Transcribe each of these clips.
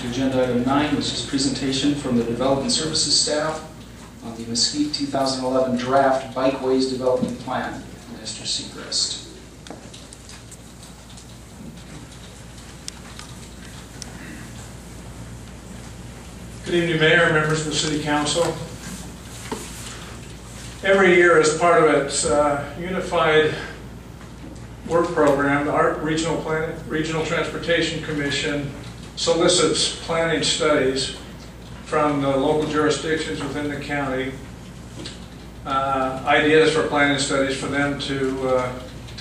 to agenda item 9, which is presentation from the Development Services staff on the Mesquite 2011 Draft Bikeways Development Plan. Mr. Seacrest. Good evening, Mayor, members of the City Council. Every year, as part of its unified work program, the ARC Regional Transportation Commission solicits planning studies from the local jurisdictions within the county, ideas for planning studies for them to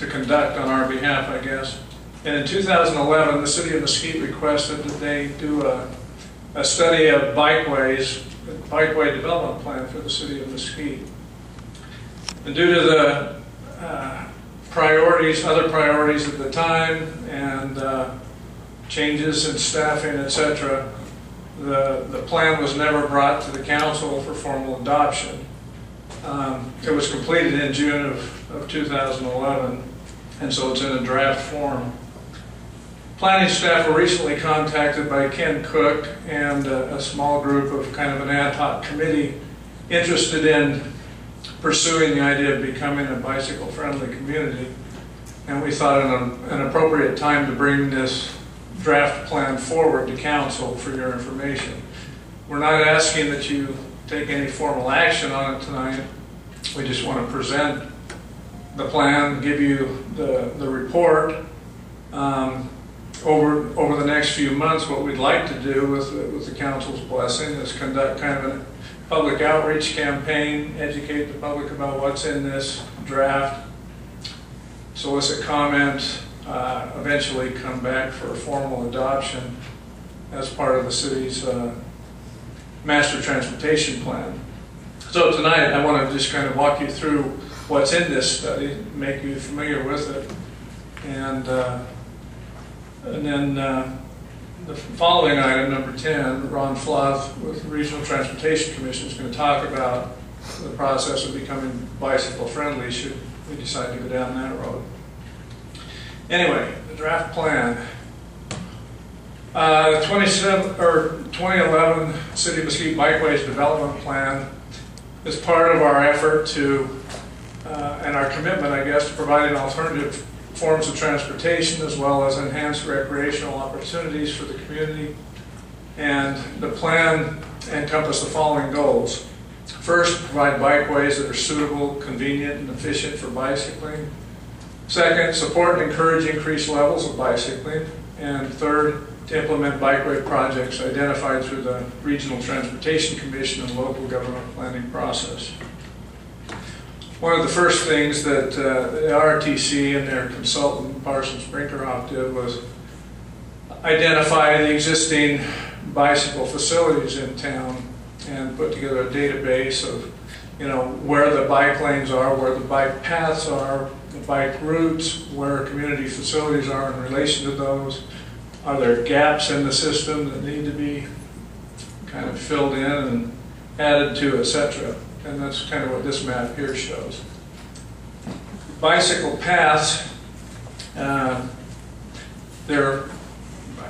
conduct on our behalf, I guess. And in 2011, the City of Mesquite requested that they do a study of bikeways, a bikeway development plan for the City of Mesquite. And due to the other priorities at the time, and changes in staffing, etc., the plan was never brought to the council for formal adoption. It was completed in June of 2011, and so it's in a draft form. Planning staff were recently contacted by Ken Cook and a small group of kind of an ad hoc committee interested in pursuing the idea of becoming a bicycle-friendly community. And we thought an appropriate time to bring this draft plan forward to council for your information. We're not asking that you take any formal action on it tonight. We just want to present the plan, give you the report. Over the next few months, what we'd like to do with the council's blessing is conduct kind of a public outreach campaign, educate the public about what's in this draft, solicit comment, eventually come back for a formal adoption as part of the city's master transportation plan. So tonight I want to just kind of walk you through what's in this study, make you familiar with it, and then the following item, number 10, Ron Fluff with the Regional Transportation Commission is going to talk about the process of becoming bicycle friendly should we decide to go down that road. Anyway, the draft plan. The 2011 City of Mesquite Bikeways Development Plan is part of our effort to, and our commitment, I guess, to providing alternative forms of transportation as well as enhanced recreational opportunities for the community. And the plan encompasses the following goals. First, provide bikeways that are suitable, convenient, and efficient for bicycling. Second, support and encourage increased levels of bicycling. And third, to implement bikeway projects identified through the Regional Transportation Commission and local government planning process. One of the first things that the RTC and their consultant, Parsons Brinkerhoff, did was identify the existing bicycle facilities in town and put together a database of, where the bike lanes are, where the bike paths are, the bike routes, where community facilities are in relation to those. Are there gaps in the system that need to be kind of filled in and added to, etc.? And that's kind of what this map here shows. Bicycle paths, they're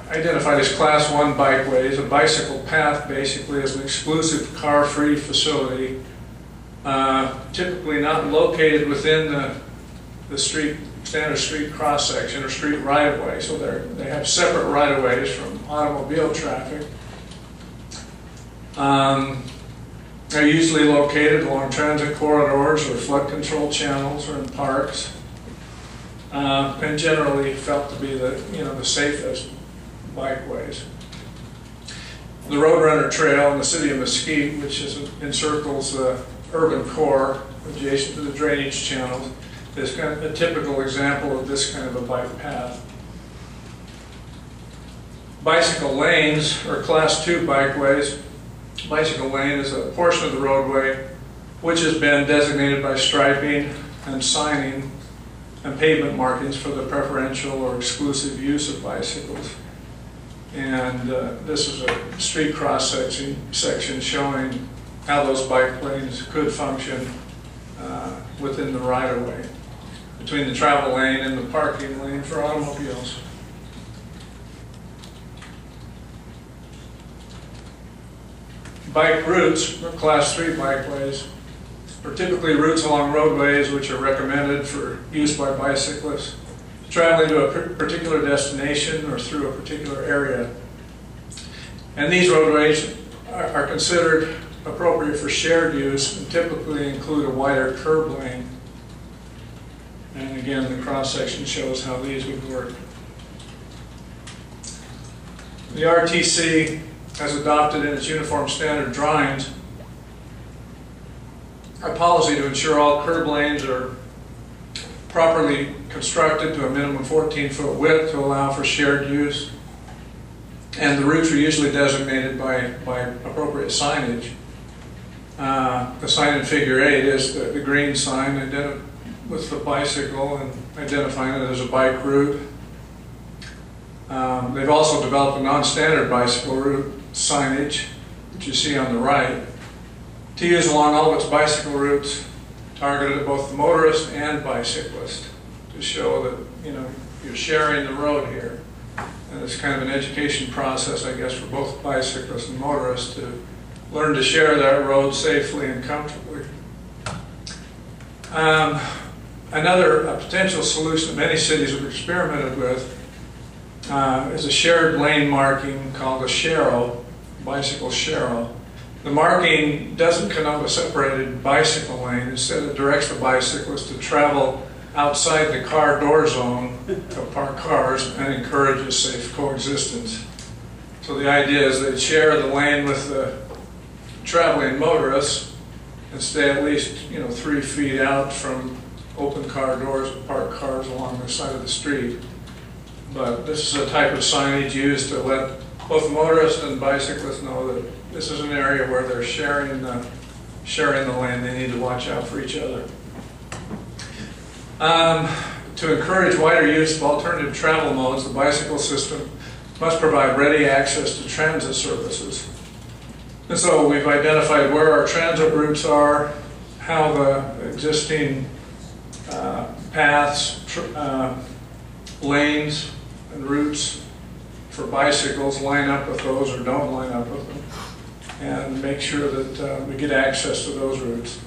identified as Class 1 bikeways. A bicycle path basically is an exclusive car-free facility, typically not located within the standard street cross-section or street right-of-way. So they have separate right-of-ways from automobile traffic. They're usually located along transit corridors or flood control channels or in parks, and generally felt to be the safest bikeways. The Roadrunner Trail in the City of Mesquite, which encircles the urban core adjacent to the drainage channels, is kind of a typical example of this kind of a bike path. Bicycle lanes are Class 2 bikeways. Bicycle lane is a portion of the roadway which has been designated by striping and signing and pavement markings for the preferential or exclusive use of bicycles. And this is a street cross-section showing how those bike lanes could function within the right-of-way, between the travel lane and the parking lane for automobiles. bike routes, Class 3 bikeways, are typically routes along roadways which are recommended for use by bicyclists traveling to a particular destination or through a particular area. And these roadways are considered appropriate for shared use and typically include a wider curb lane. And again, the cross-section shows how these would work. The RTC has adopted in its uniform standard drawings a policy to ensure all curb lanes are properly constructed to a minimum 14-foot width to allow for shared use. And the routes are usually designated by appropriate signage. The sign in Figure 8 is the green sign with the bicycle and identifying it as a bike route. They've also developed a non-standard bicycle route signage, which you see on the right, to use along all of its bicycle routes targeted at both the motorist and bicyclist to show that, you know, you're sharing the road here. And it's kind of an education process, I guess, for both bicyclists and motorists to learn to share that road safely and comfortably. Another potential solution that many cities have experimented with is a shared lane marking called a sharrow, bicycle sharrow. The marking doesn't connote a separated bicycle lane. Instead, it directs the bicyclist to travel outside the car door zone of parked cars and encourages safe coexistence. So the idea is they share the lane with the traveling motorists and stay at least 3 feet out from open car doors of parked cars along the side of the street. But this is a type of signage used to let both motorists and bicyclists know that this is an area where they're sharing the lane. They need to watch out for each other. To encourage wider use of alternative travel modes, the bicycle system must provide ready access to transit services. And so we've identified where our transit routes are, how the existing paths, lanes, and routes for bicycles line up with those or don't line up with them, and make sure that we get access to those routes.